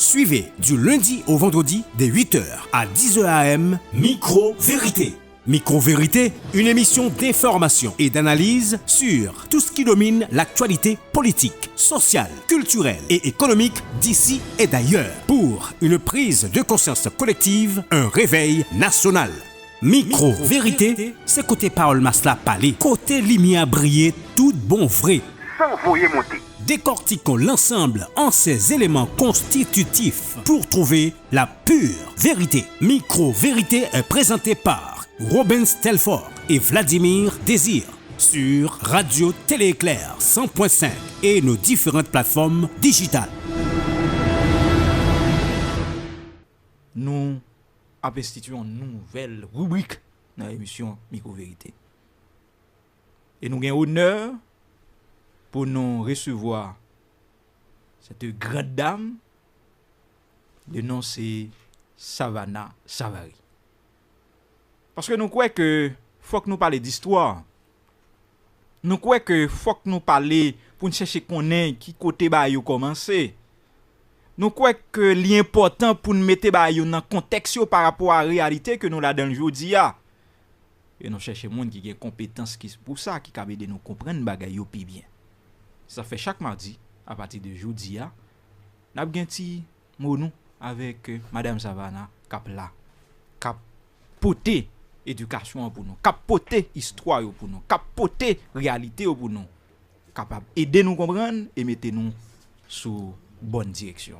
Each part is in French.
Suivez du lundi au vendredi dès 8h à 10h AM Micro-Vérité. Micro-Vérité, une émission d'information et d'analyse sur tout ce qui domine l'actualité politique, sociale, culturelle et économique d'ici et d'ailleurs. Pour une prise de conscience collective, un réveil national. Micro-Vérité, c'est côté parole masla parler, côté lumière briller, tout bon vrai. Sans voyer monter. Décortiquons l'ensemble en ces éléments constitutifs pour trouver la pure vérité. Micro-Vérité est présenté par Robin Stelfort et Vladimir Désir sur Radio Télé-Éclair 100.5 et nos différentes plateformes digitales. Nous instituons une nouvelle rubrique dans l'émission Micro-Vérité. Et nous avons honneur pour nous recevoir cette grande dame, le nom c'est Savannah Savary. Parce que nous croyons que faut que nous parler d'histoire. Nous croyons que faut que nous parler pour nous chercher connaître qui côté ba yo commencer. Nous croyons que l'important pour nous mettre ba yo dans contexte par rapport à la réalité que nous la dans jodi a. Et nous chercher monde qui a compétence qui pour ça qui capable de nous comprendre bagay yo pi bien. Ça fait chaque mardi à partir de jodi a n'a gen ti monou avec madame Savannah k'ap la k'ap poter éducation pour nous, k'ap poter histoire pour nous, k'ap poter réalité pour nous, capable aider nous comprendre et mettre nous sous bonne direction.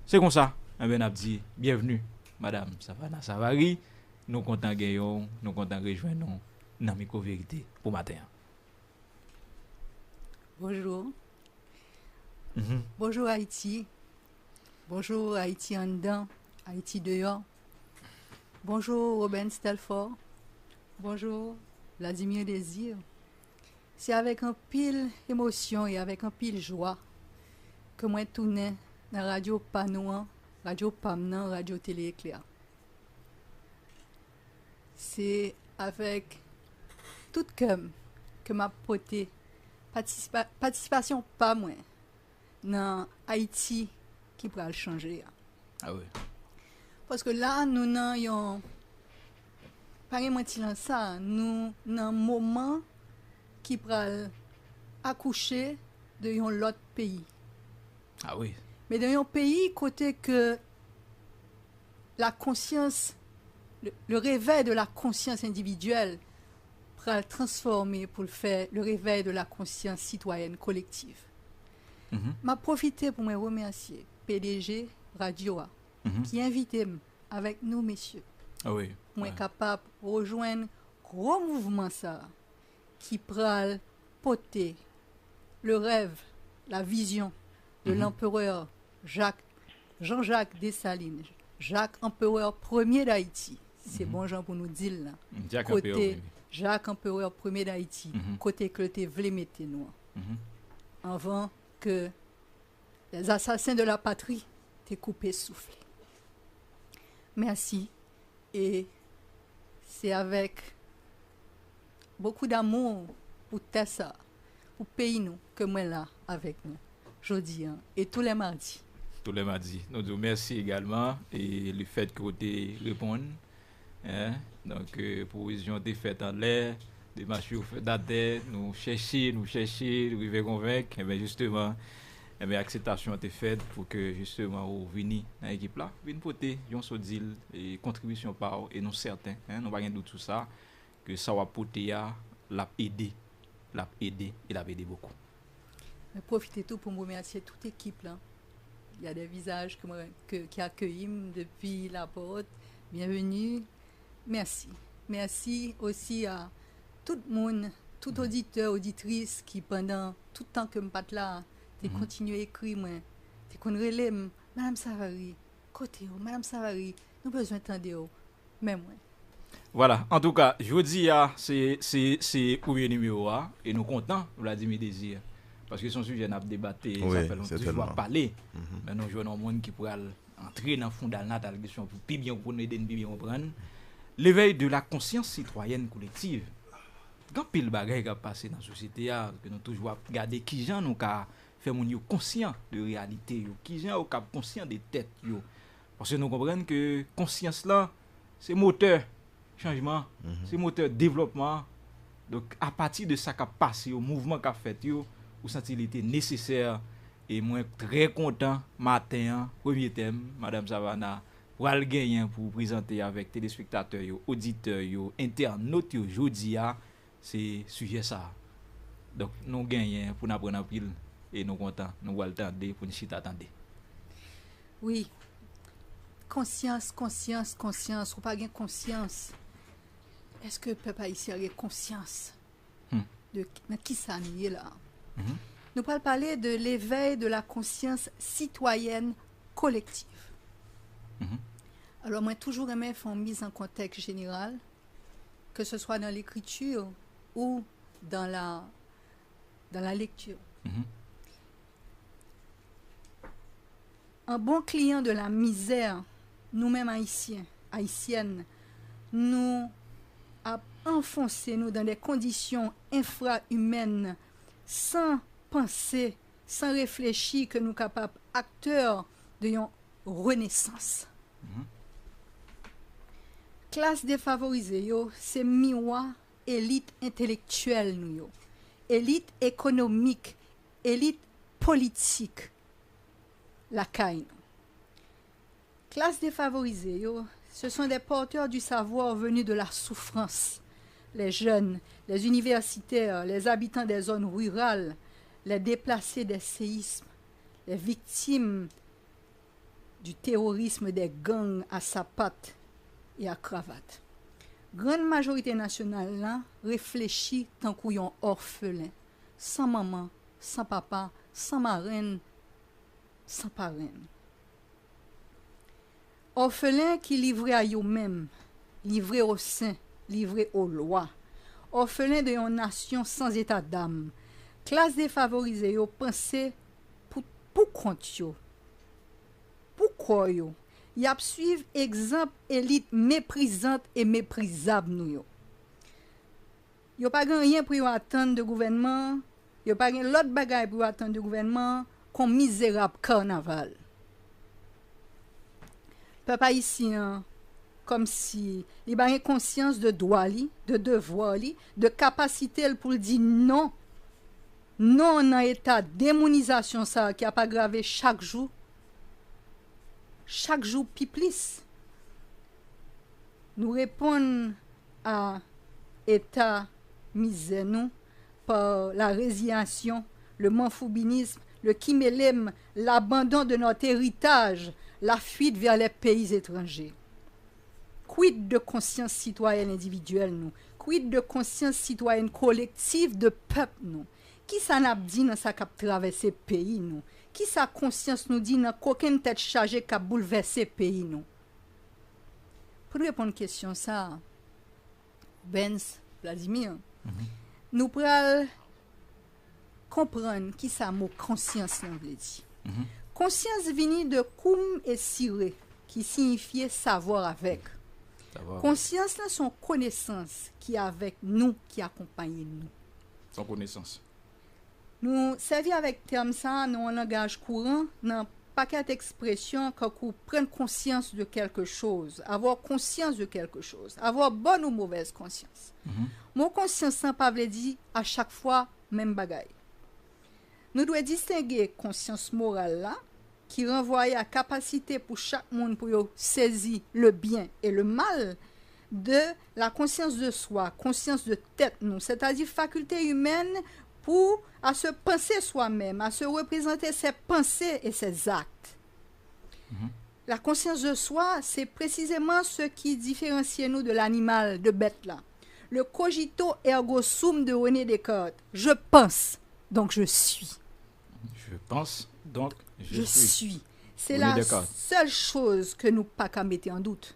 C'est comme ça. Ben n'a dit bienvenue madame Savannah Savary. Nous content gayon, nous content rejoindre nous dans Micro-Vérité pour matin. Bonjour. Bonjour Haïti. Bonjour Haïti en dedans, Haïti dehors. Bonjour Robin Stelfort. Bonjour Vladimir Désir. C'est avec un pile émotion et avec un pile joie que moi tourne dans Radio Panouan, Radio Pamnan, Radio Télé-Éclair. C'est avec tout cœur que m'a porté participation pas moins dans Haïti qui pourra le changer. Ah oui. Parce que là nous n'ayons pas ça, nous dans un moment qui pourra accoucher de l'autre pays. Ah oui. Mais dans un pays côté que la conscience le réveil de la conscience individuelle pour le transformer pour le faire le réveil de la conscience citoyenne collective. M'a profité pour me remercier PDG Radio A qui invité avec nous messieurs. Ah oui. Moi capable de rejoindre gros mouvement ça qui pral porter le rêve, la vision de l'empereur Jean-Jacques Dessalines, Jacques empereur premier d'Haïti. C'est bon Jean pour nous dire là. Côté Jacques empereur premier d'Haïti, côté que te vle mette nous. Avant que les assassins de la patrie t'aient coupé souffle. Merci. Et c'est avec beaucoup d'amour pour Tessa, pour pays nous, que moi là avec nous, jeudi et tous les mardis. Tous les mardis. Nous disons merci également et le fait que vous répondez. Donc, provision des fêtes en l'air, des marchés d'adhère, nous chercher, nous arriver convaincre. Et bien justement, acceptation a été faite pour que justement vous veniez dans l'équipe là, venez porter yon sodil et contribution par et nous certains, nous pas rien doute sur ça que ça va porter l'a aider et l'a aider beaucoup. Mais profitez tout pour me remercier toute l'équipe là. Il y a des visages qui accueillent depuis la porte. Bienvenue. Merci. Merci aussi à tout le monde, tout auditeur, auditrice qui pendant tout le temps que je suis là, tu continues à écrire, tu connais relais, Madame Savary, côté, Madame Savary, nous avons besoin d'entendre, même moi. Voilà, en tout cas, je vous dis, c'est le premier numéro et nous comptons Vladimir Désir. Parce que son sujet n'a pas débattu, ça fait longtemps que je dois parler. Mais nous jouons un monde qui pourrait entrer dans le fond de la question pour plus bien comprendre, plus bien comprendre. L'éveil de la conscience citoyenne collective. Quand pile bagaille qui a passé dans la société, que nous toujours regarder qui gens nous a faire moun yo conscient de réalité yo, qui gens au cap conscient de tête yo. Parce que nous comprenons que conscience là, c'est moteur changement, c'est moteur développement. Donc à partir de ça qu'a passé au mouvement qu'a fait yo, ou senti il était nécessaire et moi très content matin premier thème madame Savannah pour aller gagner pour présenter avec téléspectateurs yo, auditeurs yo, internautes yo jodi a, c'est sujet ça. Donc nous gagnons pour nous prendre en pile et nous content, nous va attendre pour nous chita attendre. Oui. Conscience, ou pas gain conscience. Est-ce que le peuple haïtien a conscience de qui ça est là? Nous allons parler de l'éveil de la conscience citoyenne collective. Alors, moi, toujours aimé faire une mise en contexte général, que ce soit dans l'écriture ou dans la lecture. Un bon client de la misère, nous-mêmes haïtiennes, nous a enfoncé nous dans des conditions infra-humaines sans penser, sans réfléchir que nous sommes capables acteurs d'une renaissance. Classe défavorisée, yo, c'est miroir élite intellectuelle, nous, yo. Élite économique, élite politique, la caille. Classe défavorisée, yo, ce sont des porteurs du savoir venus de la souffrance. Les jeunes, les universitaires, les habitants des zones rurales, les déplacés des séismes, les victimes du terrorisme des gangs à sapate et à cravate. Grande majorité nationale là réfléchit tant qu'on orphelin, sans maman, sans papa, sans marraine, sans parraine. Orphelins qui livrés à eux-mêmes, livrés aux saints, livrés aux lois. Orphelins de une nation sans état d'âme. Classe défavorisée, yo pensez pour compte yo. Pourquoi yo? Y a suivre exemple élite méprisante et méprisable nous yo. Yo pas rien pour yo attendre de gouvernement, yo pas rien l'autre bagaille pour attendre de gouvernement comme misérable carnaval. Peuple haïtien comme si il a une conscience de droit li, de devoir li, de capacité pour dire non. Non dans état démonisation ça qui a pas aggravé chaque jour piplis. Nous répondons à état misère nous par la résignation, le manfoubinisme, le kimélème, l'abandon de notre héritage, la fuite vers les pays étrangers. Quid de conscience citoyenne individuelle nous? Quid de conscience citoyenne collective de peuple nous? Qui ça n'a dit dans sa cap traverser pays nous? Qui sa conscience nous dit dans qu'aucune tête chargée qui a bouleversé pays nous? Pour répondre à la question ça, Benz, Vladimir, nous pourrons comprendre qui ça mot conscience nous veut dire. Conscience vient de koum et sire, qui signifiait savoir avec. Conscience là son connaissance qui est avec nous, qui accompagne nous. Son connaissance. Nous servons avec terme ça dans un langage courant, dans paquet d'expressions quand on prend conscience de quelque chose, avoir conscience de quelque chose, avoir bonne ou mauvaise conscience. Mon conscience sans pas veut dire à chaque fois même bagaille. Nous devons distinguer conscience morale là qui renvoie à capacité pour chaque monde pour saisir le bien et le mal de la conscience de soi, conscience de tête nous, c'est-à-dire faculté humaine pour à se penser soi-même, à se représenter ses pensées et ses actes. La conscience de soi, c'est précisément ce qui différencie nous de l'animal, de bête là. Le cogito ergo sum de René Descartes. Je pense, donc je suis. Je pense, donc je suis. C'est la seule chose que nous pas qu'à mettre en doute.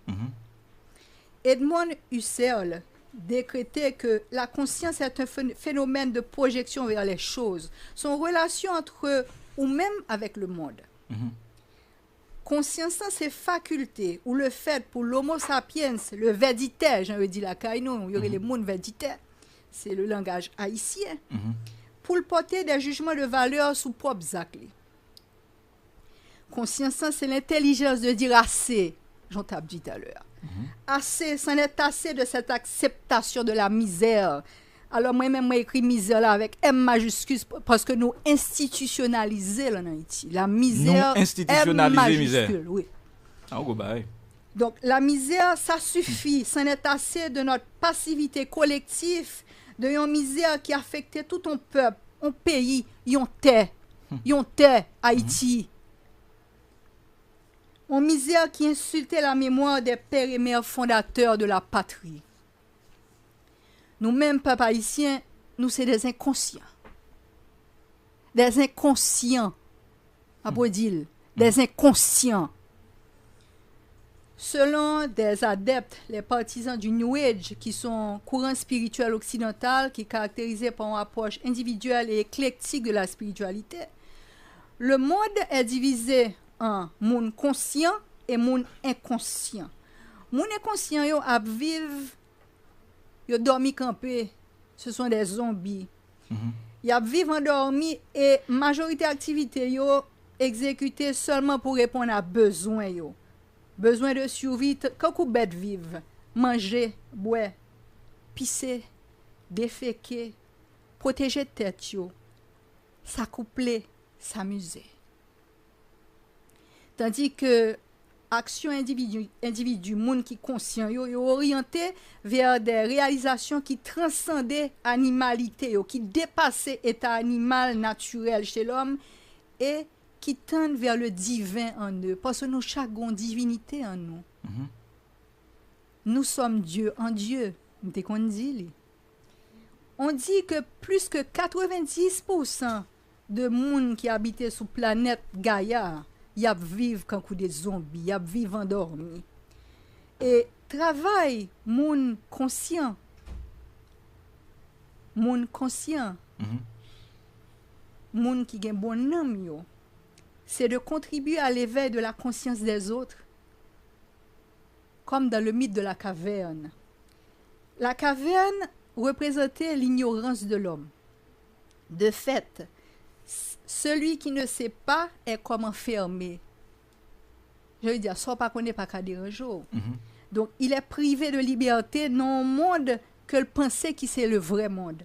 Edmond Husserl décrétait que la conscience est un phénomène de projection vers les choses, son relation entre ou même avec le monde. Conscience, c'est faculté ou le fait pour l'homo sapiens, le verditaire, j'en veux dire la caïno, il y aurait les mondes verditaires, c'est le langage haïtien. pour le porter des jugements de valeur sous propres actes. Conscience, c'est l'intelligence de dire assez, j'en t'ai dit tout à l'heure. Assez, c'en est assez de cette acceptation de la misère. Alors moi-même, moi écrit misère là avec M majuscule parce que nous institutionnalisons en Haïti. La misère, nous institutionnaliser M majuscule, misère. oui. Ah, go bye. Donc la misère, ça suffit. C'en est assez de notre passivité collective, de une misère qui affectait tout un peuple, un pays, yon terre, Haïti. Une misère qui insultait la mémoire des pères et mères fondateurs de la patrie. Nous-mêmes, peuple haïtien, nous sommes des inconscients. Des inconscients. Abodil, des inconscients. Selon des adeptes, les partisans du New Age, qui sont courant spirituel occidental, qui est caractérisé par une approche individuelle et éclectique de la spiritualité, le monde est divisé en monde conscient et monde inconscient. Monde inconscient, yo ap vive, yo dormi campé, ce sont des zombies. Ils ap vive endormi et majorité activité yo exécutée seulement pour répondre à besoin yo. Besoin de survie, quand vous bête vive, manger, boire, pisser, déféquer, protéger tête yo, s'accoupler, s'amuser. Tandis que action individu monde qui conscient yo orienté vers des réalisations qui transcendaient animalité yo, qui dépassaient état animal naturel chez l'homme et qui tendent vers le divin en eux parce que nous chaque une divinité en nous. Nous sommes Dieu en Dieu, dès qu'on dit. On dit que plus que 90% de monde qui habitent sur planète Gaïa y a vivre quand des zombies, y a vivre endormi. Et travail moun conscient. Moun conscient. Moun qui gen bon âme yo. C'est de contribuer à l'éveil de la conscience des autres. Comme dans le mythe de la caverne. La caverne représentait l'ignorance de l'homme. De fait, celui qui ne sait pas est comme enfermé. Je veux dire, soit pas connaît pas qu'à dire un jour. Donc, il est privé de liberté dans un monde que le pensait qui c'est le vrai monde.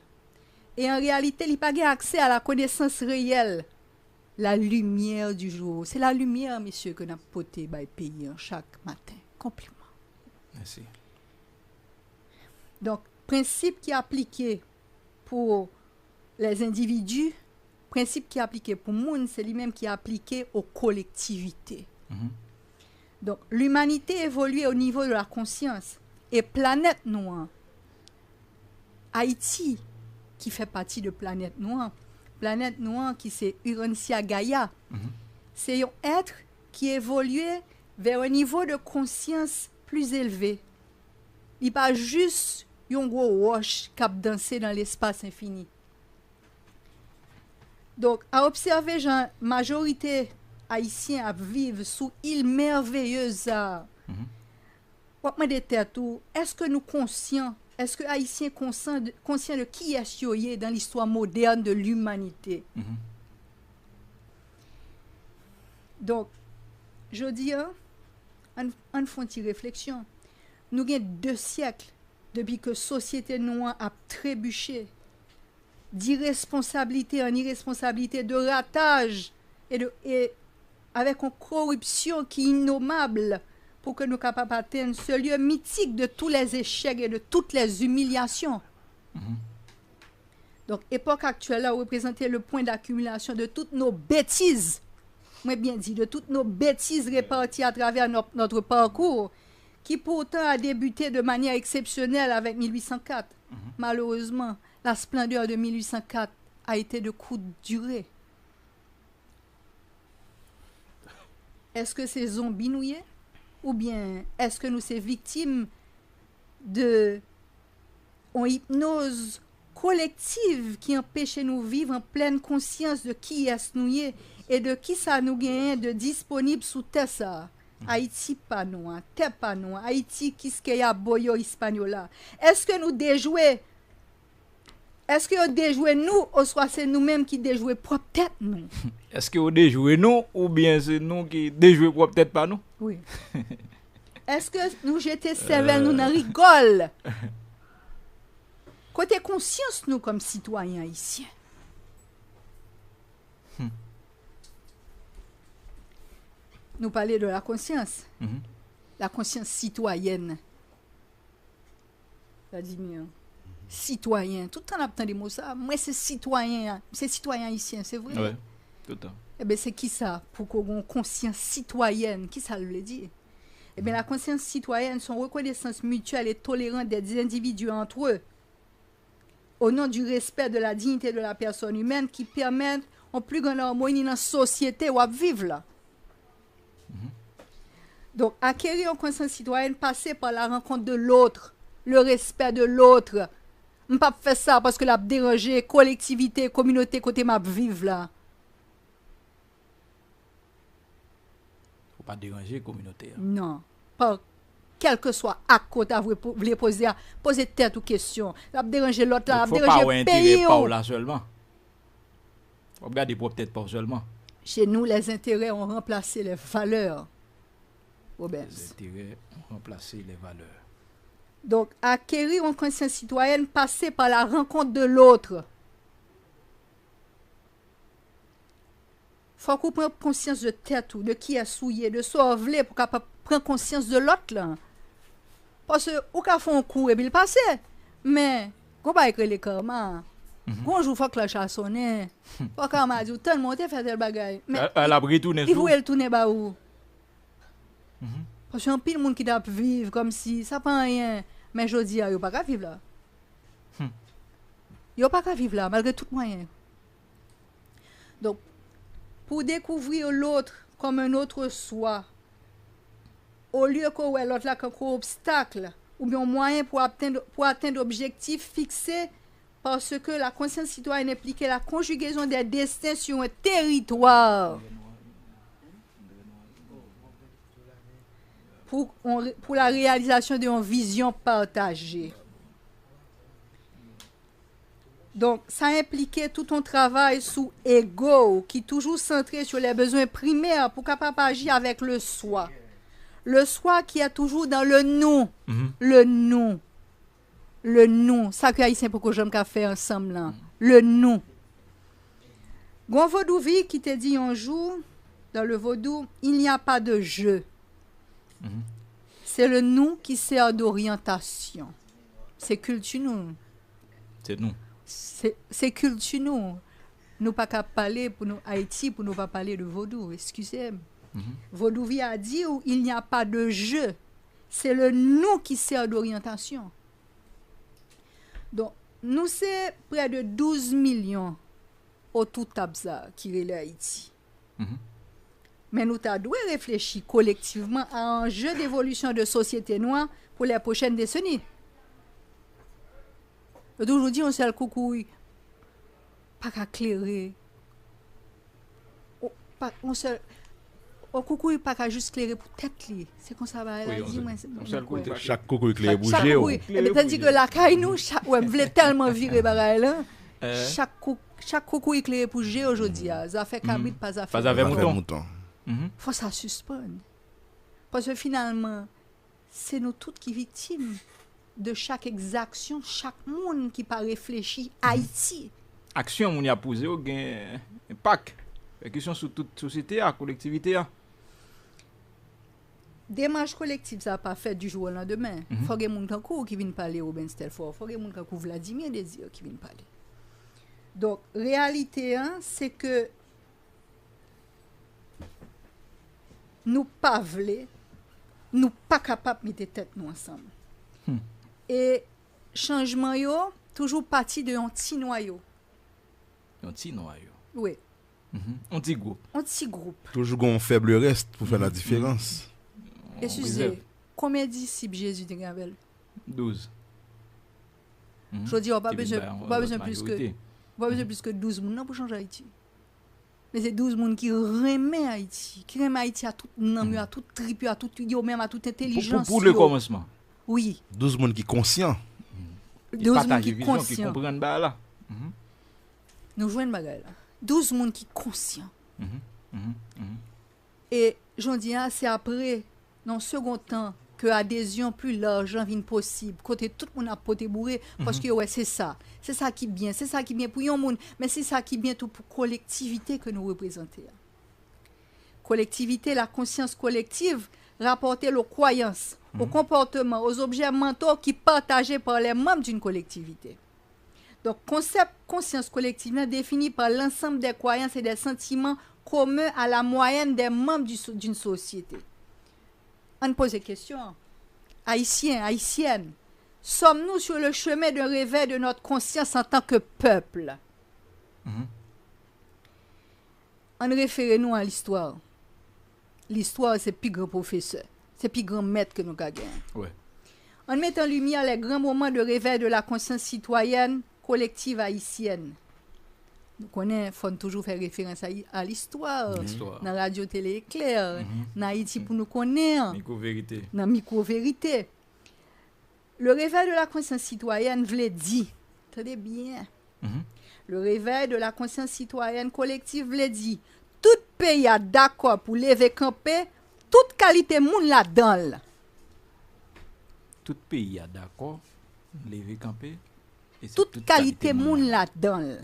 Et en réalité, il n'a pas accès à la connaissance réelle, la lumière du jour. C'est la lumière, messieurs, que nous avons portée par le pays chaque matin. Compliment. Merci. Donc, principe qui est appliqué pour les individus, principe qui est appliqué pour le monde, c'est lui-même qui est appliqué aux collectivités. Donc, l'humanité évolue au niveau de la conscience. Et planète noire, Haïti, qui fait partie de planète noire qui c'est Urantia Gaïa, c'est un être qui évolue vers un niveau de conscience plus élevé. Il n'est pas juste un gros roche qui a dansé dans l'espace infini. Donc, à observer, la majorité haïtienne à vivre sous île merveilleuse. Est-ce que nous conscients, est-ce que haïtiens conscients de qui est yoyé dans l'histoire moderne de l'humanité? Donc, je dis, on fait une réflexion. Nous avons 2 siècles depuis que la société noire a trébuché d'irresponsabilité en irresponsabilité, de ratage et avec une corruption qui est innommable pour que nous capables d'atteindre ce lieu mythique de tous les échecs et de toutes les humiliations. Donc, l'époque actuelle là représentait le point d'accumulation de toutes nos bêtises, moi bien dit, de toutes nos bêtises réparties à travers notre parcours, qui pourtant a débuté de manière exceptionnelle avec 1804. Malheureusement, la splendeur de 1804 a été de courte durée. Est-ce que c'est zombies nouillés? Ou bien est-ce que nous sommes victimes de une hypnose collective qui empêche nous vivre en pleine conscience de qui est nouillé et de qui ça nous gagne de disponible sous terre ça? Haïti pas nous, terre pas nous, Haïti qui ce qu'il y a boyo hispaniola. Est-ce que nous déjouer Est-ce que vous déjouez nous ou soit c'est nous-mêmes qui déjouez propre tête nous? Est-ce que vous déjouez nous ou bien c'est nous qui déjouez peut-être pas nous? Oui. Est-ce que nous jeter cervelle nous dans rigole? Côté conscience nous comme citoyens haïtiens. Nous parler de la conscience. La conscience citoyenne. Vladimir. Citoyen. Tout le temps, on entend des mots ça. Moi, c'est citoyen haïtien, c'est vrai? Oui, tout le temps. Eh bien, c'est qui ça? Pour qu'on ait une conscience citoyenne. Qui ça veut dire? Eh bien, la conscience citoyenne, son reconnaissance mutuelle et tolérante des individus entre eux, au nom du respect de la dignité de la personne humaine, qui permettent en plus grande harmonie dans la société où on vit là. Donc, acquérir une conscience citoyenne, passer par la rencontre de l'autre, le respect de l'autre. Je ne peux pas faire ça parce que la déranger collectivité, communauté, côté m'a vivre là. Faut pas déranger la communauté. Non. Pas quel que soit acte que vous voulez poser tête ou question. La déranger l'autre là, la déranger le pays. Pas là seulement. Faut regarder pour peut-être pas seulement. Chez nous, les intérêts ont remplacé les valeurs. Les intérêts ont remplacé les valeurs. Donc, acquérir une conscience citoyenne, passer par la rencontre de l'autre. Faut qu'on prenne conscience de tête ou de qui est souillé, de sauver pour qu'on prenne conscience de l'autre là. Parce que, ou qu'on fait un coup et puis il passe. Mais, on va écrire les karma. Bonjour, faut que la chasse sonne. Faut qu'on m'a dit, tout le monde fait tel bagaille. Mais, elle a pris tourner. il voulait le tourner bah où? Parce qu'il y a un pile de monde qui doit vivre comme si ça pas rien. Mais je dis, il n'y a pas qu'à vivre là. Il n'y a pas qu'à vivre là, malgré tout moyen. Donc, pour découvrir l'autre comme un autre soi, au lieu que l'autre là comme un obstacle, ou bien un moyen pour atteindre l'objectif fixé, parce que la conscience citoyenne implique la conjugaison des destins sur un territoire. Pour la réalisation d'une vision partagée. Donc, ça impliquait tout un travail sous ego, qui est toujours centré sur les besoins primaires pour capable agir avec le soi. Le soi qui est toujours dans le nous. Le nous. Le nous. Ça que Haïtien pour que j'aime qu'à faire ensemble là. Le nous. Gon Vaudouvi qui te dit un jour, dans le vaudou, il n'y a pas de jeu. C'est le nous qui sert d'orientation. C'est culture nous. C'est nous. C'est culture nous. Nous pas qu'à parler pour nous Haïti pour nous pas parler de vaudou. Excusez-moi. Vaudouvi a dit où il n'y a pas de jeu. C'est le nous qui sert d'orientation. Donc, nous c'est près de 12 millions au tout tabza qui est Haïti. Mais nous devons réfléchir collectivement à un jeu d'évolution de société noire pour les prochaines décennies. Aujourd'hui, on sait le coucou, pas qu'à clairer. On sait le coucou, pas qu'à juste clairer pour tête. C'est comme ça, va dire. Chaque coucou éclairé bouger. Tandis que la caille, nous, on voulait tellement virer là. Chaque coucou éclairé pour G aujourd'hui, ça fait cabrit, pas ça fait mouton. Faut ça suspendre. Parce que finalement, c'est nous toutes qui victimes de chaque exaction, chaque monde qui pas réfléchi Haïti. Action on y a posé au gain impact. Question sur toute société, la collectivité. Démarche collective, ça n'a pas fait du jour au lendemain. Il faut que les gens qui viennent parler au Ben Stelfort, il faut que les gens qui Vladimir Désir qui viennent parler. Donc, réalité, c'est que nous pas voulons, nous pas capables de mettre tête nous ensemble. Et changement yo toujours parti de un petit noyau. Un petit noyau. Oui. Un petit groupe. Un petit groupe. Toujours un faible reste pour faire la différence. Excusez, combien de disciples Jésus te gavelle? 12. Je dis, on n'a pas besoin plus que 12 personnes pour changer Haïti. Mais c'est 12 personnes qui remettent Haïti, qui remettent Haïti à tout nom, à toute tribu, à toute même à toute intelligence. Pour le commencement. Oui. 12 personnes qui sont conscients. 12 personnes qui sont conscients. Qui comprennent là. Nous jouons une bagarre là. 12 monde qui conscient. Et j'en dis, c'est après, dans le second temps, que l'adhésion plus large vient possible. Côté tout le monde a poté bourré, parce que ouais, c'est ça. C'est ça qui est bien. C'est ça qui est bien pour un monde, mais c'est ça qui est bien tout pour la collectivité que nous représentons. Collectivité, la conscience collective, rapporter aux croyances, aux comportements, aux objets mentaux qui partagés par les membres d'une collectivité. Donc, concept conscience collective est défini par l'ensemble des croyances et des sentiments communs à la moyenne des membres d'une société. On pose des questions. Haïtiens, haïtiennes, sommes-nous sur le chemin d'un réveil de notre conscience en tant que peuple? On réfère-nous à l'histoire. L'histoire, c'est le plus grand professeur. C'est le plus grand maître que nous avons. Ouais. On met en lumière les grands moments de réveil de la conscience citoyenne collective haïtienne. Nous connaissons, il faut toujours faire référence à l'histoire. Dans la radio télé éclair, dans Haïti pour nous connaître. Micro-vérité. Dans micro-vérité. Le réveil de la conscience citoyenne voulait dire, très bien, le réveil de la conscience citoyenne collective voulait dire, tout pays a d'accord pour lever camper, toute qualité moun là-dedans. Tout pays a d'accord, lever camper. Toute qualité moun là-dedans.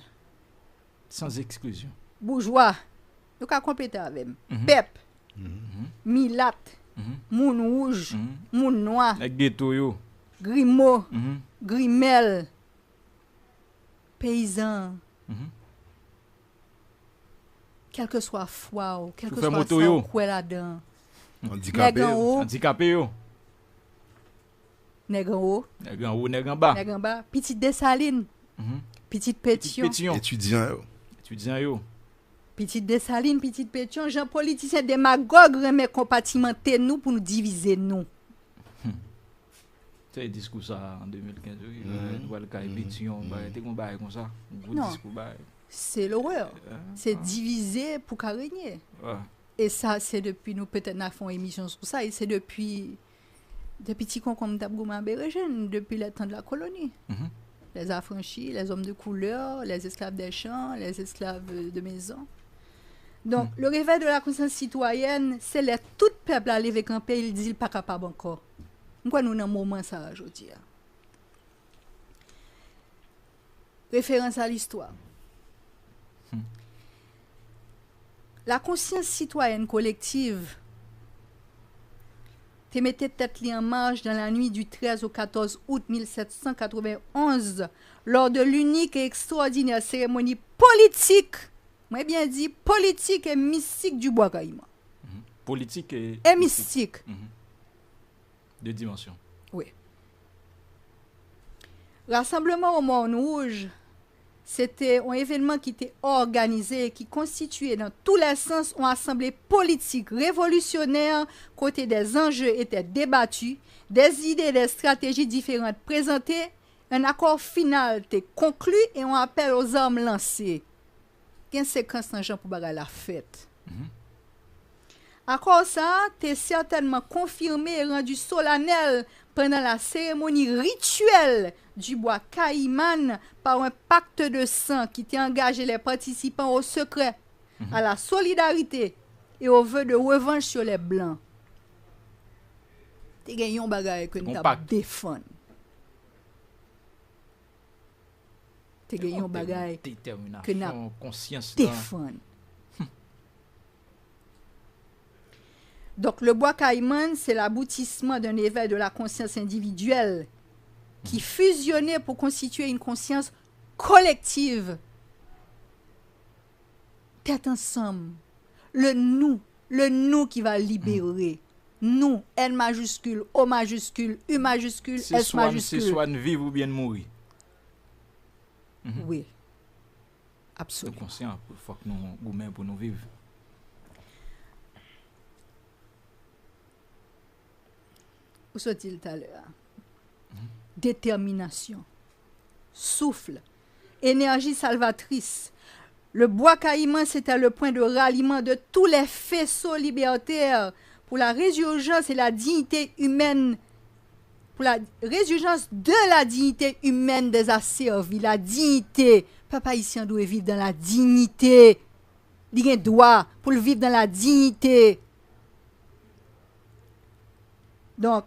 Sans exclusion. Bourgeois, nous avons complété avec pep, milat, moun rouge, moun noir, grimo, grimel, paysan. Quel que soit foi ou quel que soit ça quoi là-dedans. Handicapé yo. Nèg en haut, nèg en bas. Nèg en bas, petite Dessaline. Petite Pétion. Étudiant yo. Petite Dessaline, petite Pétion, Jean politicien démagogue remet compartimenter nous pour nous diviser nous. C'est discours ça en 2015 nous va le cas Pétion, t'es qu'on bail comme ça. Discours bail. C'est l'horreur. C'est diviser pour régner. Et ça c'est depuis nous peut-être n'a fait une émission sur ça et c'est depuis petits cons comme Tabgouma Bérégène depuis le temps de la colonie. Les affranchis, les hommes de couleur, les esclaves des champs, les esclaves de maison. Donc, le réveil de la conscience citoyenne, c'est les tout peuple à lever camper, il dit il pas capable encore. Pourquoi nous dans un moment ça aujourd'hui? Référence à l'histoire. La conscience citoyenne collective te mettait tête en marche dans la nuit du 13 au 14 août 1791 lors de l'unique et extraordinaire cérémonie politique, moi bien dit politique et mystique du Bois Caïman. Politique et mystique. De dimension. Oui. Rassemblement au Morne Rouge, c'était un événement qui était organisé et qui constituait dans tous les sens une assemblée politique révolutionnaire, côté des enjeux étaient débattus, des idées et des stratégies différentes présentées, un accord final était conclu et un appel aux armes lancé. 15 séquences en gens pour bagarre la fête. Accord ça était certainement confirmé et rendu solennel pendant la cérémonie rituelle du Bois Caïman par un pacte de sang qui était engagé les participants au secret, à la solidarité et au vœu de revanche sur les Blancs. T'es gagné un bagage que nous avons défendu. T'es gagné un bagage que nous avons défendu. Donc, le Bois Caïman, c'est l'aboutissement d'un éveil de la conscience individuelle qui fusionnait pour constituer une conscience collective. Tête ensemble. Le nous qui va libérer. Nous, N majuscule, O majuscule, U majuscule, S majuscule. C'est soit vivre ou bien mourir. Oui. Absolument. Nous conscients, il faut que nous goûtions pour nous vivre. Où sont-ils tout à l'heure? Détermination, souffle, énergie salvatrice. Le Bois Caïman, c'était le point de ralliement de tous les faisceaux libertaires pour la résurgence et la dignité humaine pour la résurgence de la dignité humaine des asservis, la dignité. Peuple haïtien doit vivre dans la dignité. Il a un droit pour le vivre dans la dignité. Donc,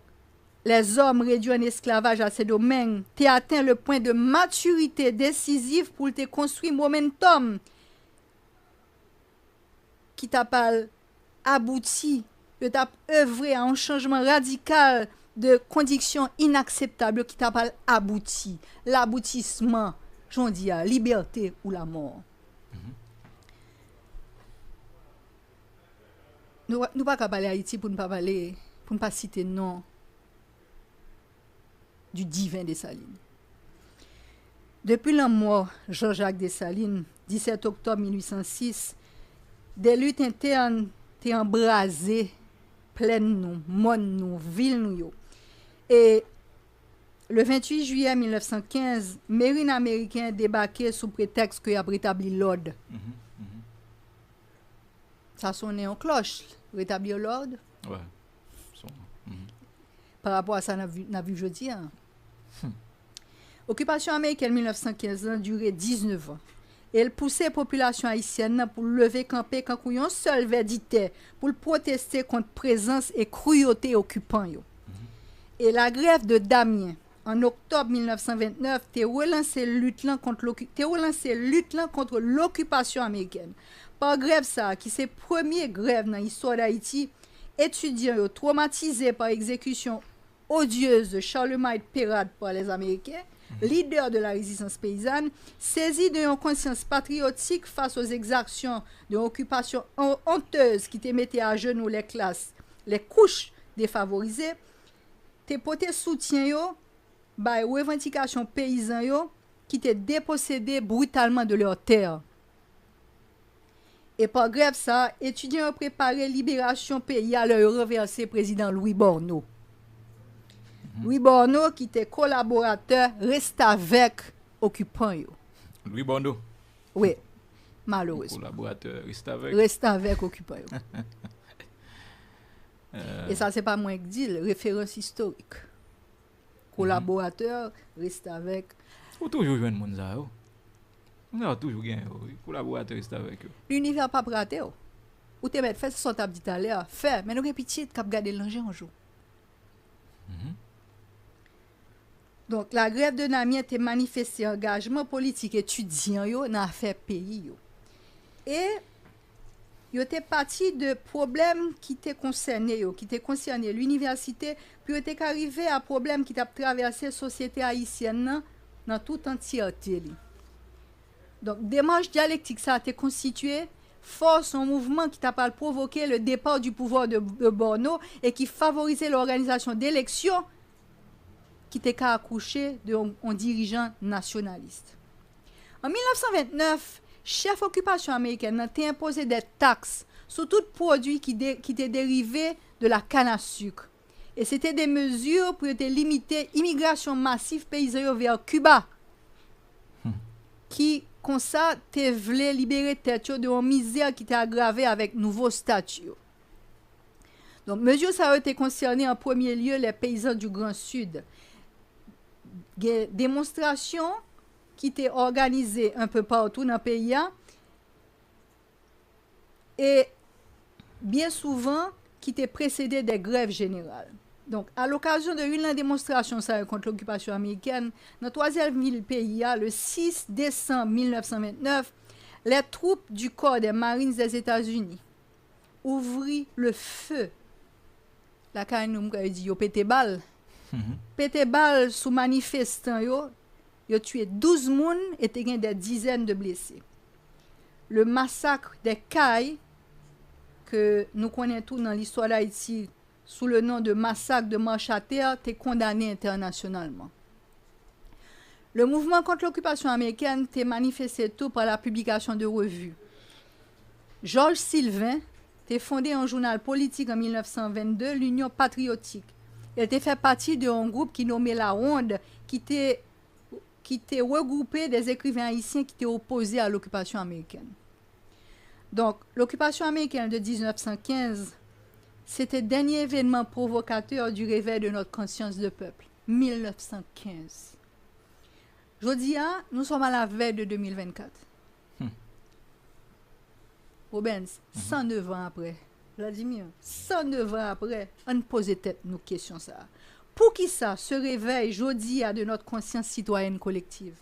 les hommes réduits en esclavage à ces domaines, t'es atteint le point de maturité décisive pour te construire momentum qui t'a pas abouti, que t'a œuvré à un changement radical de conditions inacceptables qui t'a pas abouti. L'aboutissement, j'en dis à liberté ou la mort. Nous pas parler Haïti pour ne pas parler, pour ne pas citer non du divin Dessalines. Depuis la mort Jean-Jacques Dessalines, 17 octobre 1806, des luttes internes étaient embrasées, pleines nous, monde nous, ville nous yo. Et le 28 juillet 1915, marine américain débarquait sous prétexte qu'il a rétabli l'ordre. Ça sonnait en cloche, rétablir l'ordre. Ouais. Par rapport à ça, on a vu jeudi. Hein. Occupation américaine 1915 a duré 19 ans. Et elle poussait la population haïtienne pour lever camper quand il y a un seul verdict pour protester contre présence et cruauté occupant. Et la grève de Damien, en octobre 1929, t'es relancé lutte contre l'occupation américaine. Par grève ça, qui c'est première grève dans l'histoire d'Haïti, étudiants traumatisés par exécution odieuse de Charlemagne Pérade par les Américains, leader de la résistance paysanne, saisis d'une conscience patriotique face aux exactions de l'occupation honteuse qui te mettait à genoux les classes, les couches défavorisées, te porté soutien yo, by revendication paysan yo, qui te dépossédé brutalement de leur terre. Et par grève ça, étudiants ont préparé libération pays à leur renversé président Louis Borneau. Louis Borneau, qui était collaborateur, reste avec occupant yo. Louis Borneau. Oui, malheureusement. Collaborateur, reste avec occupant yo. Et ça, c'est pas moi qui dis, référence historique. Collaborateur, reste avec. Ou toujours jouer un monde ça. On a toujours gagné. Collaborateur reste avec eux. L'univers pas praté. Ou te mettre fait ce qu'on t'a dit tout à l'heure. Fait, mais nous avons petit qui a gardé l'enjeu un jour. Donc, la grève de Damien a manifesté engagement politique étudiant dans l'affaire pays. Et il était parti de problèmes qui étaient concernés, l'université, puis il était arrivé à problèmes qui ont traversé la société haïtienne dans toute entièreté. Donc, démarche dialectique, ça a été constitué, force un mouvement qui t'a pas provoqué le départ du pouvoir de Borneau et qui favorisait l'organisation d'élections qui était qu'à accoucher d'un dirigeant nationaliste. En 1929, chef occupation américaine a imposé des taxes sur tout produit qui était dérivé de la canne à sucre. Et c'était des mesures pour limiter l'immigration massive paysanne vers Cuba, qui, comme ça, voulait libérer tête de une misère qui était aggravée avec nouveaux statuts. Donc, mesures ça a été concerné en premier lieu les paysans du Grand Sud. Démonstrations qui étaient organisées un peu partout dans le pays et bien souvent qui étaient précédées des grèves générales. Donc, à l'occasion de une démonstration contre l'occupation américaine, dans la troisième ville du pays, le 6 décembre 1929, les troupes du corps des Marines des États-Unis ouvrirent le feu. La canne nous dit yo pété balle. Pété balle sous manifestants yo tué 12 moun et te gen des dizaines de blessés. Le massacre des Cailles que nous connaissons tous dans l'histoire d'Haïti sous le nom de massacre de Marche à Terre était condamné internationalement. Le mouvement contre l'occupation américaine était manifesté tout par la publication de revues. Georges Sylvain a fondé un journal politique en 1922, l'Union patriotique. Il était fait partie d'un groupe qui nommait La Ronde, qui était regroupé des écrivains haïtiens qui étaient opposés à l'occupation américaine. Donc, l'occupation américaine de 1915, c'était le dernier événement provocateur du réveil de notre conscience de peuple. 1915. Jodi, nous sommes à la veille de 2024. Rubens, 109 ans après, Vladimir, 109 ans après, on pose tête nos questions ça. Pour qui ça se réveille jodi de notre conscience citoyenne collective?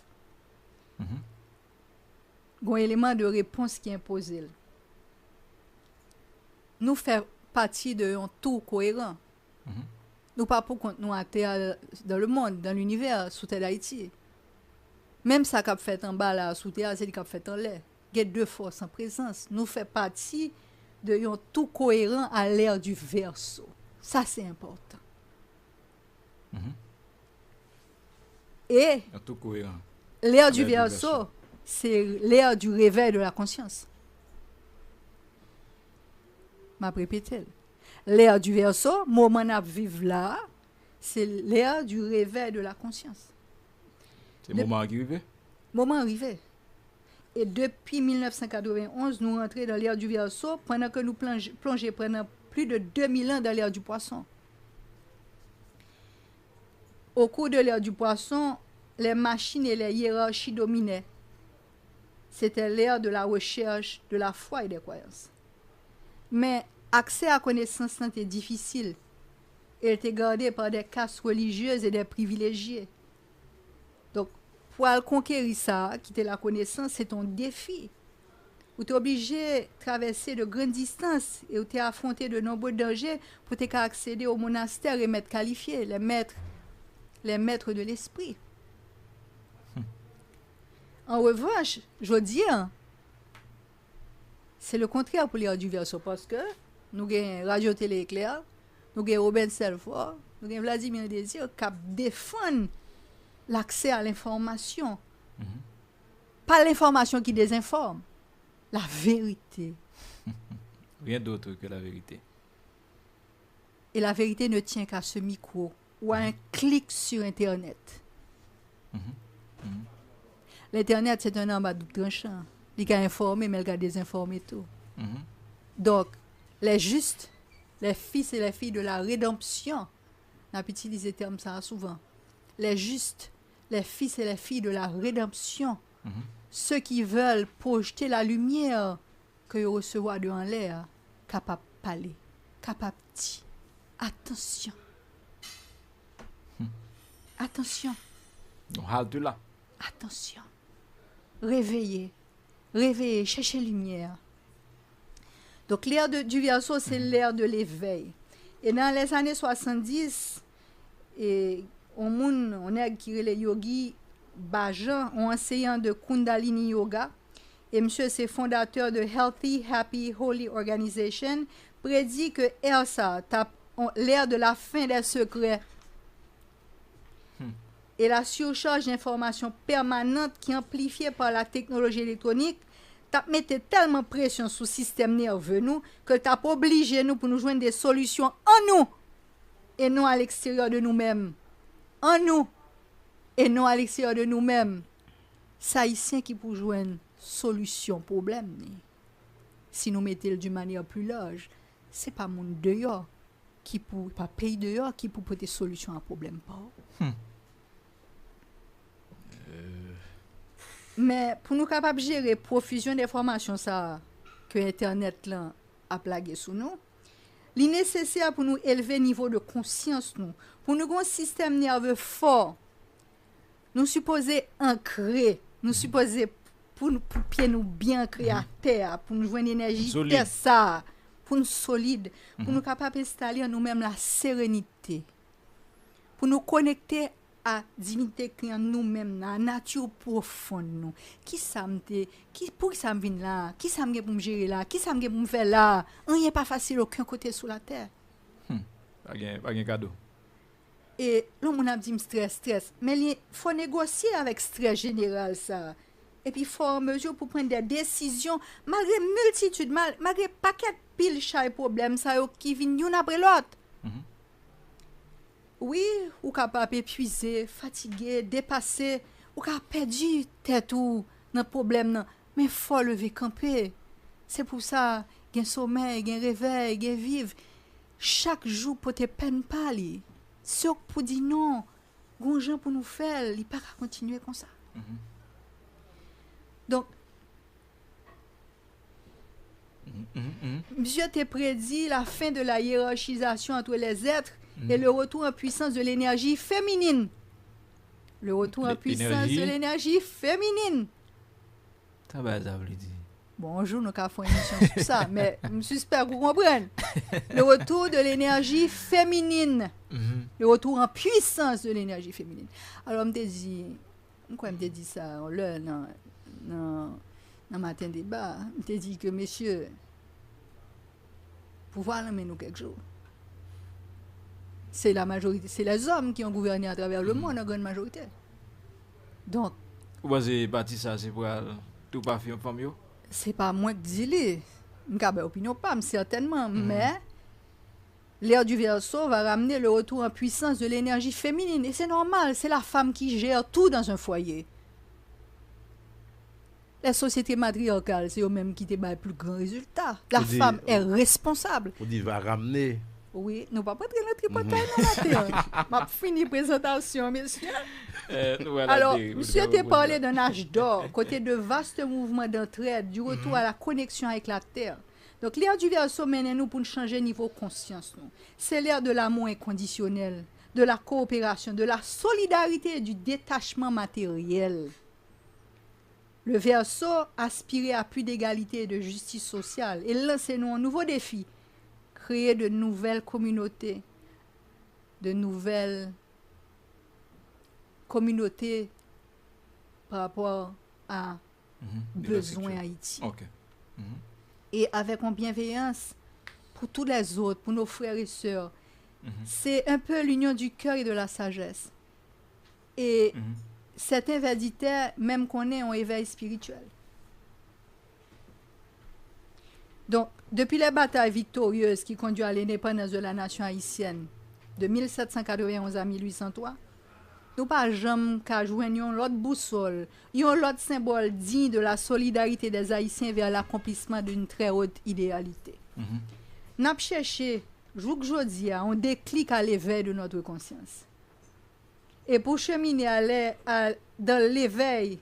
Un élément de réponse qui est imposé. Nous faisons partie d'un tout cohérent. Nous pas pour compte nous à terre dans le monde, dans l'univers, sous terre d'Haïti. Même ça qu'a fait en bas là, sous terre, c'est ce qu'a fait en l'air. Il y a deux forces en présence. Nous faisons partie d'un tout cohérent à l'ère du verseau. Ça, c'est important. Et tout cohérent. L'ère du verseau, c'est l'ère du réveil de la conscience. Je vais répéter. L'ère du verseau, moment à vivre là, c'est l'ère du réveil de la conscience. C'est le moment arrivé? Moment arrivé. Et depuis 1991, nous rentrons dans l'ère du verseau pendant que nous plongeons pendant plus de 2000 ans dans l'ère du poisson. Au cours de l'ère du poisson, les machines et les hiérarchies dominaient. C'était l'ère de la recherche, de la foi et des croyances. Mais accès à la connaissance était difficile. Elle était gardée par des castes religieuses et des privilégiés. Donc, pour conquérir ça, quitter la connaissance, c'est un défi. Vous êtes obligé de traverser de grandes distances et vous êtes affronté de nombreux dangers pour accéder au monastère et être qualifié, les maîtres de l'esprit. En revanche, je dis, c'est le contraire pour l'ère du verseau parce que nous avons Radio Télé Éclair, nous avons Robin Selfort, nous avons Vladimir Désir qui défendent l'accès à l'information. Pas l'information qui désinforme, la vérité. Rien d'autre que la vérité. Et la vérité ne tient qu'à ce micro ou à un clic sur Internet. L'Internet, c'est un arme à double tranchant. Il a informé, mais il a désinformé tout. Donc, les justes, les fils et les filles de la rédemption, on a utilisé ce terme ça souvent. Les justes, les fils et les filles de la rédemption, ceux qui veulent projeter la lumière que recevoir de en l'air, capable de parler, capable de dire, attention. Attention. On halte là. Attention. Réveillez. Réveillez, cherchez lumière. Donc l'ère du verseau, c'est l'ère de l'éveil. Et dans les années 70, on a qui les yogis Bajan, un enseignant de Kundalini Yoga, et monsieur c'est fondateur de Healthy, Happy, Holy Organization, prédit que l'ère de la fin des secrets et la surcharge d'informations permanente qui est amplifiée par la technologie électronique, t'as mettait tellement pression sur le système nerveux nous que t'as obligé nous pour nous joindre des solutions en nous et non à l'extérieur de nous-mêmes. En nous et non à l'extérieur de nous-mêmes. C'est haïtien qui pour joindre solution problème. Si nous mettons d'une manière plus large, c'est pas mon dehors qui pour pas pays dehors qui pour porter solution à problème pas. Mais pour nous capables de gérer profusion d'informations ça que internet là a plagué sous nous, il est nécessaire pour nous élever le niveau de conscience nous, pour nous avoir un système nerveux fort. Nous supposons ancrer, nous supposons pour pied nous bien ancrer à terre, pour nous jouer une énergie terre ça, pour nous solide, pour nous capables d'installer en nous-mêmes la sérénité, pour nous connecter à divinité qui en nous-mêmes, la nature profonde nous. Qui ça me pour ça me vient là, qui ça me pour me gérer là, qui ça me pour me faire là. Rien pas facile aucun côté sur la terre. Pas un cadeau. Et là on a dit stress, mais il faut négocier avec stress général ça. Et puis faut en mesure pour prendre des décisions malgré multitude malgré paquet pile chay problème ça qui viennent une après l'autre. Oui, ou capable épuisé, fatigué, dépassé, ou capable perdu tête ou dans problème mais faut lever camper. C'est pour ça gain sommeil, gain réveil, gain vivre chaque jour pour te peine pas li. Sauf pour dire non, gon gens pour nous faire, il pas qu'à continuer comme ça. Donc monsieur t'a prédit la fin de la hiérarchisation entre les êtres et le retour en puissance de l'énergie féminine. Le retour en puissance de l'énergie féminine. Ça va, ça veut dire. Bonjour, nous avons fait une émission sur ça, mais je j'espère que vous comprenez. Le retour de l'énergie féminine. Le retour en puissance de l'énergie féminine. Alors, je me dis, pourquoi je me dis ça dans matin débat, je me dis que, messieurs, pouvoir l'amener nous quelque chose. C'est la majorité, c'est les hommes qui ont gouverné à travers le monde en grande majorité. Donc, vous avez bâti ça, c'est pour tout pas faire femme yo? C'est pas moi qui dis je n'ai opinion pas, certainement, mais l'ère du Verseau va ramener le retour en puissance de l'énergie féminine. Et c'est normal, c'est la femme qui gère tout dans un foyer. La société matriarcale, c'est eux-mêmes qui ont le plus grand résultat. La femme est responsable. On dit va ramener. Oui, nous ne pouvons pas prendre notre tripotaille dans la terre. Ma fini présentation, messieurs. Alors, monsieur t'a parlé d'un âge d'or, côté de vastes mouvements d'entraide, du retour à la connexion avec la terre. Donc, l'ère du Verseau mène nous pour changer niveau conscience. C'est l'ère de l'amour inconditionnel, de la coopération, de la solidarité et du détachement matériel. Le Verseau aspirait à plus d'égalité et de justice sociale et lance-nous un nouveau défi. Créer de nouvelles communautés, par rapport à besoins Haïti. Okay. Et avec une bienveillance pour tous les autres, pour nos frères et sœurs. C'est un peu l'union du cœur et de la sagesse. Et certains véditaires, même qu'on ait un éveil spirituel. Donc, depuis les batailles victorieuses qui conduisent à l'indépendance de la nation haïtienne de 1791 à 1803, nous pas jamais qu'à joindre l'autre boussole, l'autre symbole digne de la solidarité des Haïtiens vers l'accomplissement d'une très haute idéalité. Nous avons cherché, aujourd'hui, un déclic à l'éveil de notre conscience. Et pour cheminer dans l'éveil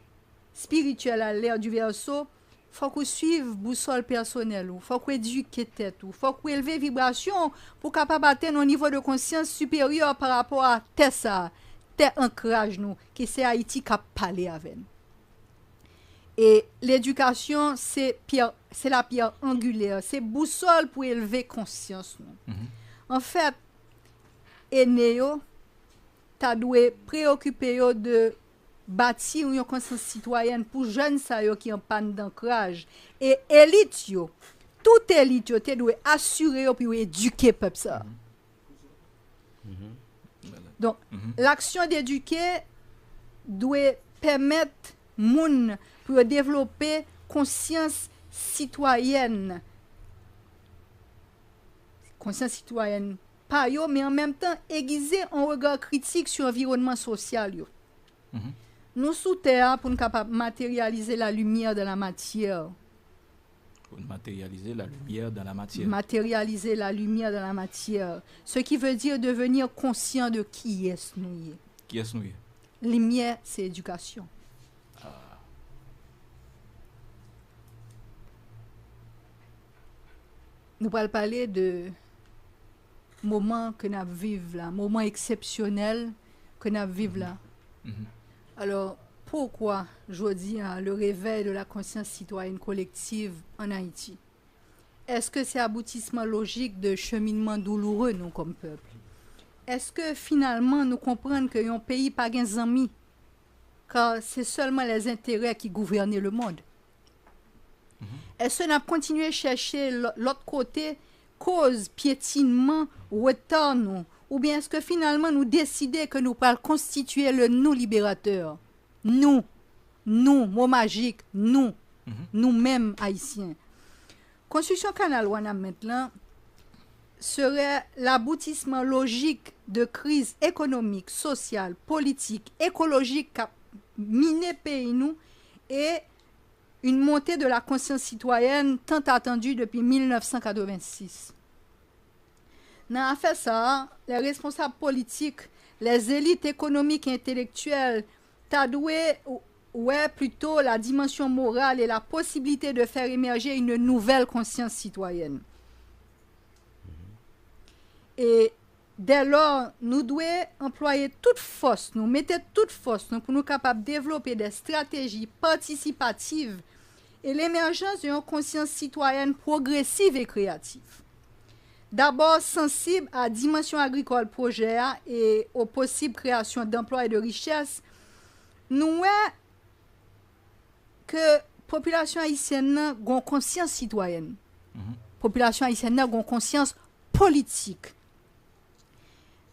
spirituel à l'ère du Verseau, il faut qu'on suive boussole personnelle, il faut qu'on éduque tête, il faut qu'on éleve vibration pour capable atteindre un niveau de conscience supérieur par rapport à ça, tel ancrage nous, qui c'est Haïti qui a parlé avec nous. Et l'éducation, c'est la pierre angulaire, c'est boussole pour élever conscience nous. En fait, Eneo, ta doué préoccuper de bâtir une conscience citoyenne pour jeunes qui en panne d'ancrage et élite yo, toute élite yo te doit assurer pour éduquer peuple ça. Donc l'action d'éduquer doit permettre moun pour développer conscience citoyenne pas yo mais en même temps aiguiser un regard critique sur l'environnement social yo. Nous sous terre pour nous capable matérialiser la lumière de la matière. Pour matérialiser la lumière dans la matière. Matérialiser la lumière dans la matière. Ce qui veut dire devenir conscient de qui est nous. Qui est nous? Lumière, c'est éducation. Nous allons parler de moments que nous vivons là, moments exceptionnels que nous vivons là. Alors, pourquoi, je dis, le réveil de la conscience citoyenne collective en Haïti? Est-ce que c'est aboutissement logique de cheminement douloureux, nous, comme peuple? Est-ce que, finalement, nous comprenons que un pays pas gain amis, car c'est seulement les intérêts qui gouvernent le monde? Est-ce qu'on a continué à chercher l'autre côté, cause, piétinement, retard, nous? Ou bien est-ce que finalement nous décidons que nous allons constituer le nous libérateur? Nous, mot magique, nous-mêmes haïtiens. Constitution Canal Wana maintenant serait l'aboutissement logique de crise économique, sociale, politique, écologique qui a miné pays nous et une montée de la conscience citoyenne tant attendue depuis 1986. Dans fait ça, les responsables politiques les élites économiques et intellectuelles t'a doué plutôt la dimension morale et la possibilité de faire émerger une nouvelle conscience citoyenne. Et dès lors, nous devons employer toute force, nous mettre toute force nous, pour nous capables de développer des stratégies participatives et l'émergence d'une conscience citoyenne progressive et créative. D'abord sensible à la dimension agricole projet et aux possibles créations d'emplois et de richesses, nous voyons que la population haïtienne a une conscience citoyenne. La population haïtienne a une conscience politique.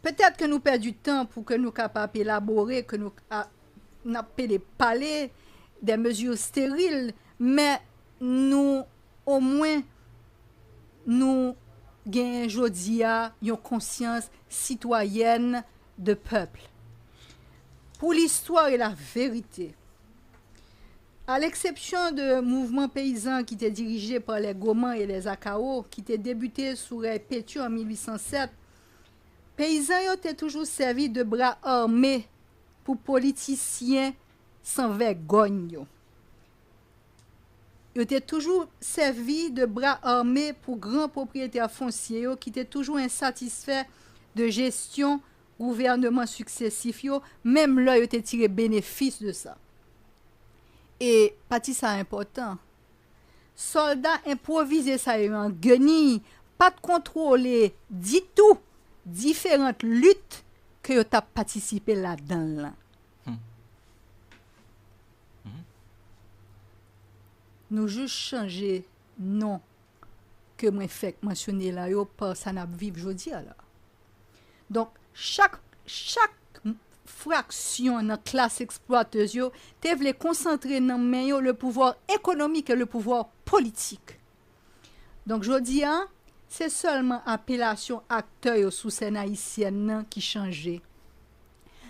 Peut-être que nous perdons du temps pour que nous capables d'élaborer, que nous appelons parler des mesures stériles, mais nous, au moins, nous gagnons aujourd'hui une conscience citoyenne de peuple. Pour l'histoire et la vérité, à l'exception de mouvements paysans qui étaient dirigés par les Gomans et les Akao, qui étaient débutés sous les Pétu en 1807, paysans ont toujours servi de bras armés pour politiciens sans vergogne. Ils ont toujours servi de bras armés pour grands propriétaires fonciers qui étaient toujours insatisfaits de gestion gouvernement successif, même là, ils ont tiré bénéfice de ça. Et, parti ça important, soldats improvisés ça en guenille, pas de contrôler, dit tout, différentes luttes que vous avez participé là-dedans. Là. Nous juste changer non que moi fait mentionner là yo par ça n'a vivre jodi là. Donc chaque fraction dans classe exploiteuse yo te vle concentrer dans main yo le pouvoir économique et le pouvoir politique. Donc jodi c'est seulement appellation acteur sous scène haïtienne qui changer.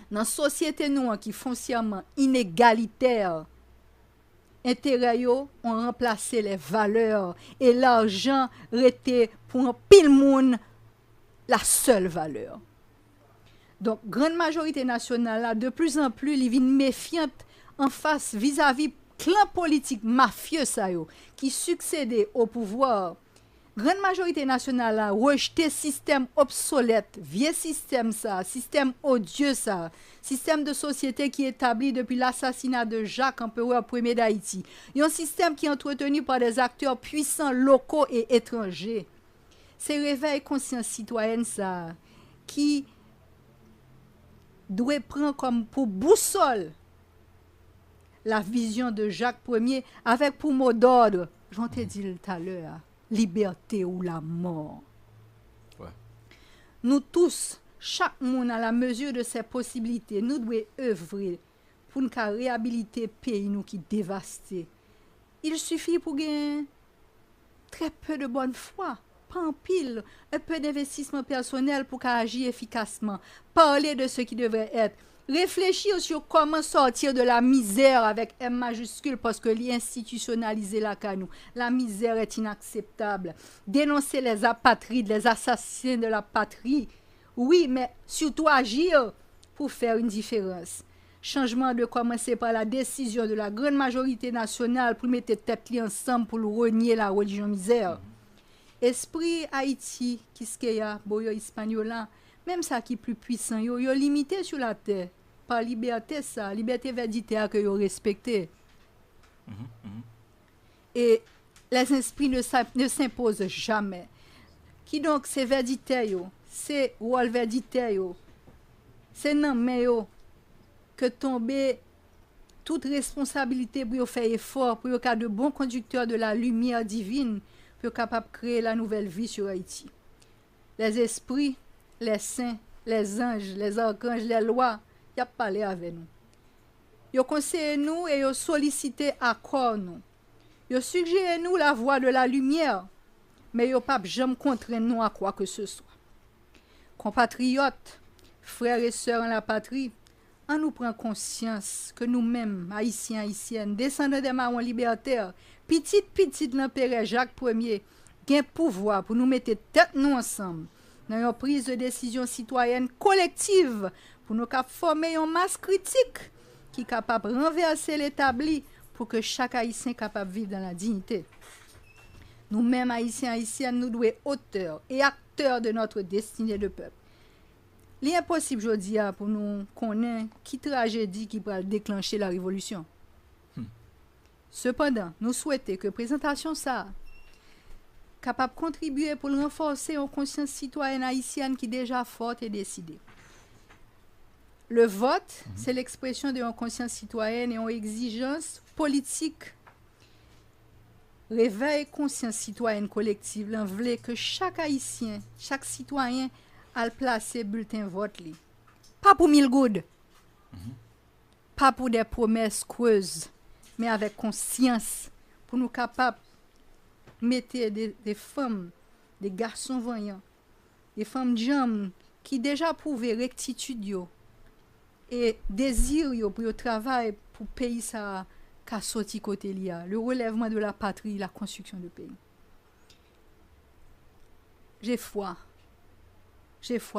Dans société nous qui foncièrement inégalitaire, intérêts ont remplacé les valeurs et l'argent restait pour un pile monde la seule valeur. Donc grande majorité nationale là, de plus en plus les vient méfiante en face vis-à-vis clan politique mafieux ça yo qui succédait au pouvoir. Grande majorité nationale a rejeté système obsolète, vieux système ça, système odieux ça, système de société qui est établi depuis l'assassinat de Jacques Empereur Ier d'Haïti. Un système qui est entretenu par des acteurs puissants locaux et étrangers. C'est réveil conscience citoyenne ça qui doit prendre comme pour boussole la vision de Jacques Ier avec pour mot d'ordre, j'en t'ai dit tout à l'heure, liberté ou la mort. Ouais. Nous tous, chaque monde à la mesure de ses possibilités, nous devons œuvrer pour nous réhabiliter le pays nous qui dévasté. Il suffit pour gagner très peu de bonne foi, pas en pile, un peu d'investissement personnel pour agir efficacement, parler de ce qui devrait être, réfléchir sur comment sortir de la misère avec M majuscule parce que l'institutionnaliser la canou. La misère est inacceptable. Dénoncer les apatrides, les assassins de la patrie. Oui, mais surtout agir pour faire une différence. Changement de commencer par la décision de la grande majorité nationale pour mettre tête ensemble pour renier la religion misère. Esprit Haïti, qui ce qu'il y a, boyo espagnol, même ça qui est plus puissant, yo limité sur la terre. Par liberté, ça, liberté véditaire que yo respecté. Et les esprits ne s'imposent jamais. Qui donc c'est véditaire, c'est rôle véditaire, c'est non mais que tomber toute responsabilité pour faire effort, pour être de bons conducteurs de la lumière divine, pour être capable de créer la nouvelle vie sur Haïti. Les esprits, les saints, les anges, les archanges, les lois, ils ont parlé avec nous. Ils ont conseillé nous et ils ont sollicité accord nous. Ils ont suggéré nous la voie de la lumière, mais ils n'ont pas jamais contraint nous à quoi que ce soit. Compatriotes, frères et sœurs en la patrie, on nous prend conscience que nous-mêmes, Haïtiens, Haïtiennes, descendants des marrons libertaires, petite l'empereur Jacques Ier, gain pouvoir pour nous mettre tête nous ensemble, dans une prise de décision citoyenne collective pour nous former une masse critique qui est capable de renverser l'établi pour que chaque Haïtien soit capable de vivre dans la dignité. Nous-mêmes, Haïtiens, Haïtiennes, nous devons être auteurs et acteurs de notre destinée de peuple. Il est impossible aujourd'hui pour nous connaître qui tragédie qui va déclencher la révolution. Cependant, nous souhaitons que la présentation ça capable de contribuer pour renforcer une conscience citoyenne haïtienne qui est déjà forte et décidée. Le vote, c'est l'expression d'une conscience citoyenne et une exigence politique. Réveil conscience citoyenne collective, l'en voulait que chaque Haïtien, chaque citoyen a placé bulletin vote li. Pas pour mille goudes, pas pour des promesses creuses, mais avec conscience, pour nous capables de mettre des femmes, des garçons voyants, des femmes jambes qui déjà prouvé rectitude yo, et désir yo pour le travail pour pays ça qu'a sorti côté liya, le relèvement de la patrie, la construction du pays. J'ai foi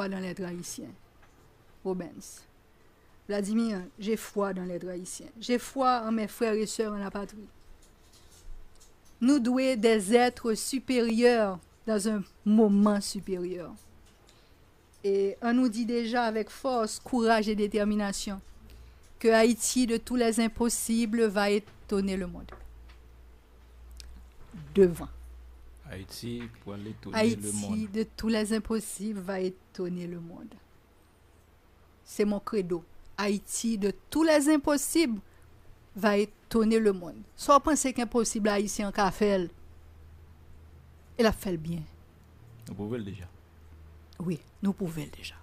dans les haïtiens. Robens. Vladimir, j'ai foi dans les haïtiens. J'ai foi en mes frères et sœurs en la patrie. Nous devons des êtres supérieurs dans un moment supérieur. Et on nous dit déjà avec force, courage et détermination que Haïti, de tous les impossibles, va étonner le monde. Devant. Haïti, pour aller étonner Haïti, le monde. de tous les impossibles, va étonner le monde. C'est mon credo. Haïti, de tous les impossibles, va étonner le monde. Soit penser qu'impossible Haïtien en café, elle a fait le bien. Nous pouvons le déjà. Oui, nous pouvons le déjà.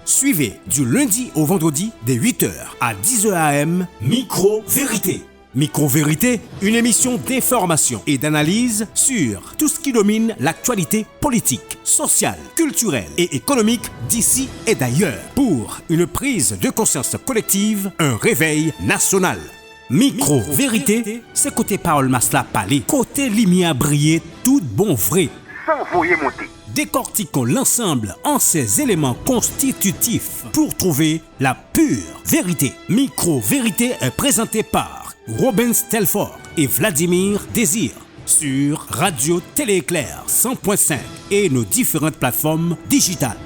Suivez du lundi au vendredi dès 8h à 10h AM Micro Vérité. Micro Vérité, une émission d'information et d'analyse sur tout ce qui domine l'actualité politique, sociale, culturelle et économique d'ici et d'ailleurs. Pour une prise de conscience collective, un réveil national. Micro Vérité, c'est côté parole masla parler, côté lumière briller, tout bon vrai. Sans voyer monter. Décortiquons l'ensemble en ces éléments constitutifs pour trouver la pure vérité. Micro Vérité est présenté par Robin Stelfort et Vladimir Désir sur Radio Télé Éclair 100.5 et nos différentes plateformes digitales.